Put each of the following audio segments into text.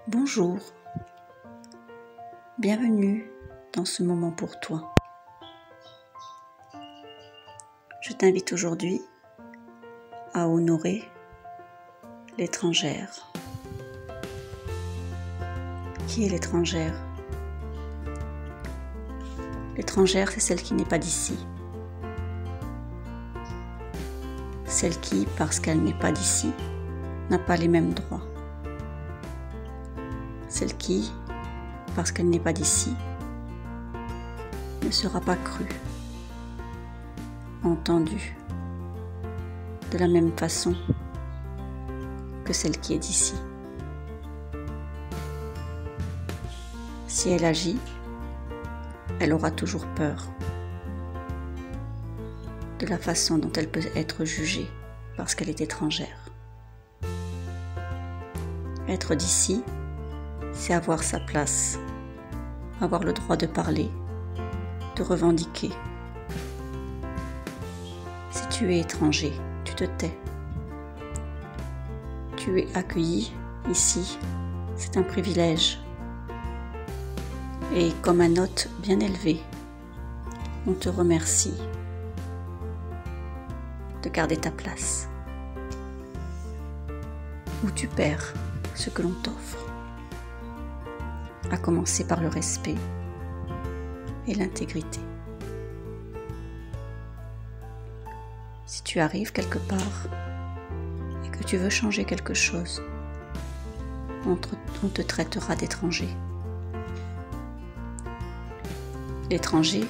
Bonjour, bienvenue dans ce moment pour toi. Je t'invite aujourd'hui à honorer l'étrangère. Qui est l'étrangère? L'étrangère, c'est celle qui n'est pas d'ici. Celle qui, parce qu'elle n'est pas d'ici, n'a pas les mêmes droits. Celle qui, parce qu'elle n'est pas d'ici, ne sera pas crue, entendue, de la même façon que celle qui est d'ici. Si elle agit, elle aura toujours peur de la façon dont elle peut être jugée parce qu'elle est étrangère. Être d'ici, c'est avoir sa place, avoir le droit de parler, de revendiquer. Si tu es étranger, tu te tais. Tu es accueilli ici, c'est un privilège. Et comme un hôte bien élevé, on te remercie de garder ta place. Ou tu perds ce que l'on t'offre. À commencer par le respect et l'intégrité. Si tu arrives quelque part et que tu veux changer quelque chose, on te traitera d'étranger. L'étranger,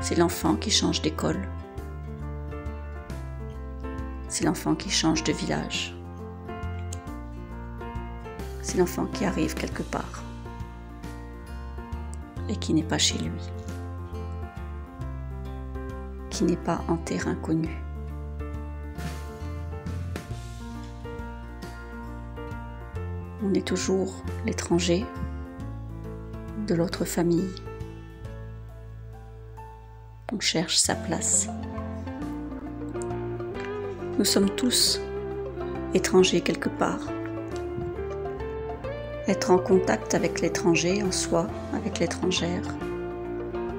c'est l'enfant qui change d'école. C'est l'enfant qui change de village. C'est l'enfant qui arrive quelque part et qui n'est pas chez lui, qui n'est pas en terrain connu. On est toujours l'étranger de l'autre famille. On cherche sa place. Nous sommes tous étrangers quelque part. Être en contact avec l'étranger en soi, avec l'étrangère,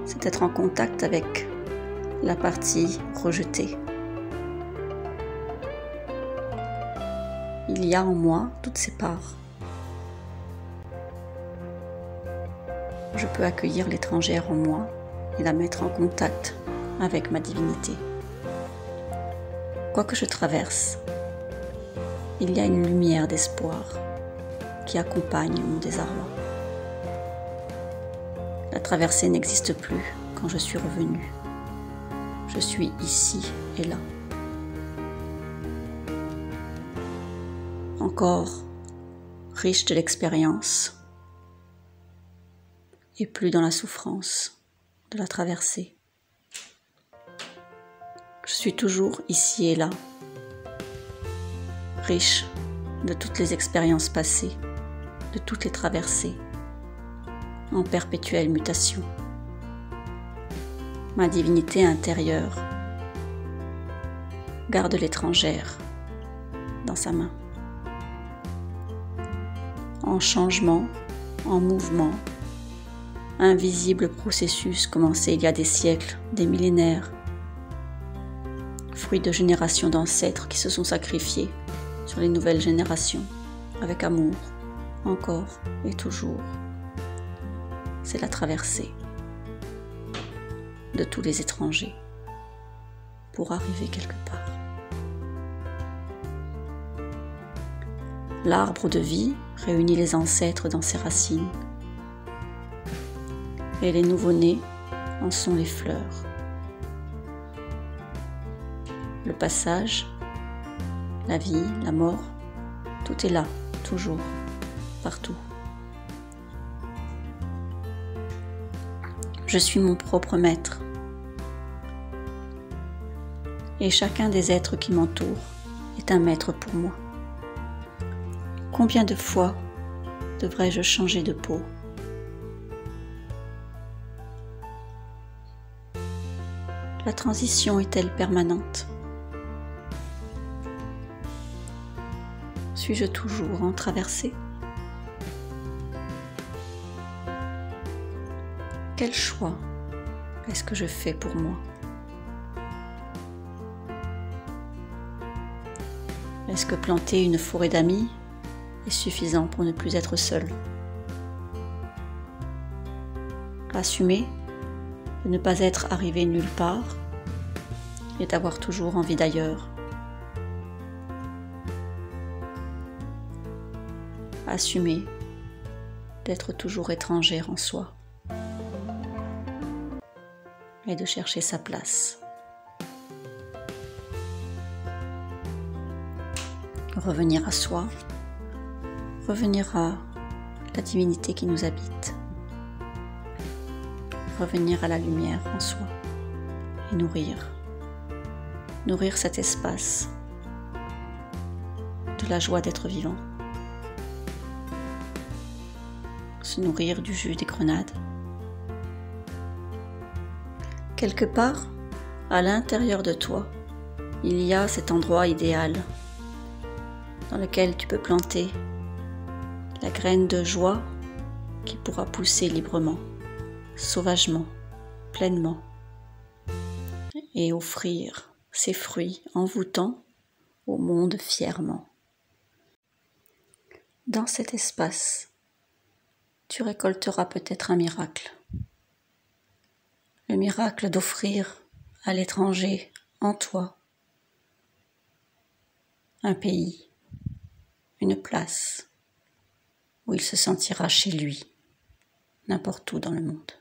c'est être en contact avec la partie rejetée. Il y a en moi toutes ces parts. Je peux accueillir l'étrangère en moi et la mettre en contact avec ma divinité. Quoi que je traverse, il y a une lumière d'espoir qui accompagne mon désarroi. La traversée n'existe plus quand je suis revenu. Je suis ici et là. Encore riche de l'expérience et plus dans la souffrance de la traversée. Je suis toujours ici et là, riche de toutes les expériences passées, de toutes les traversées, en perpétuelle mutation. Ma divinité intérieure garde l'étrangère dans sa main. En changement, en mouvement, invisible processus commencé il y a des siècles, des millénaires, fruit de générations d'ancêtres qui se sont sacrifiés sur les nouvelles générations, avec amour, encore et toujours. C'est la traversée de tous les étrangers pour arriver quelque part. L'arbre de vie réunit les ancêtres dans ses racines, et les nouveau-nés en sont les fleurs. Le passage, la vie, la mort, tout est là, toujours, partout. Je suis mon propre maître. Et chacun des êtres qui m'entourent est un maître pour moi. Combien de fois devrais-je changer de peau? La transition est-elle permanente? Suis-je toujours en traversée? Quel choix est-ce que je fais pour moi? Est-ce que planter une forêt d'amis est suffisant pour ne plus être seul? Assumer de ne pas être arrivé nulle part et d'avoir toujours envie d'ailleurs. Assumer d'être toujours étrangère en soi et de chercher sa place. Revenir à soi, revenir à la divinité qui nous habite, revenir à la lumière en soi et nourrir cet espace de la joie d'être vivant, se nourrir du jus des grenades. Quelque part, à l'intérieur de toi, il y a cet endroit idéal dans lequel tu peux planter la graine de joie qui pourra pousser librement, sauvagement, pleinement, et offrir ses fruits envoûtants au monde fièrement. Dans cet espace, tu récolteras peut-être un miracle. Le miracle d'offrir à l'étranger en toi un pays, une place où il se sentira chez lui, n'importe où dans le monde.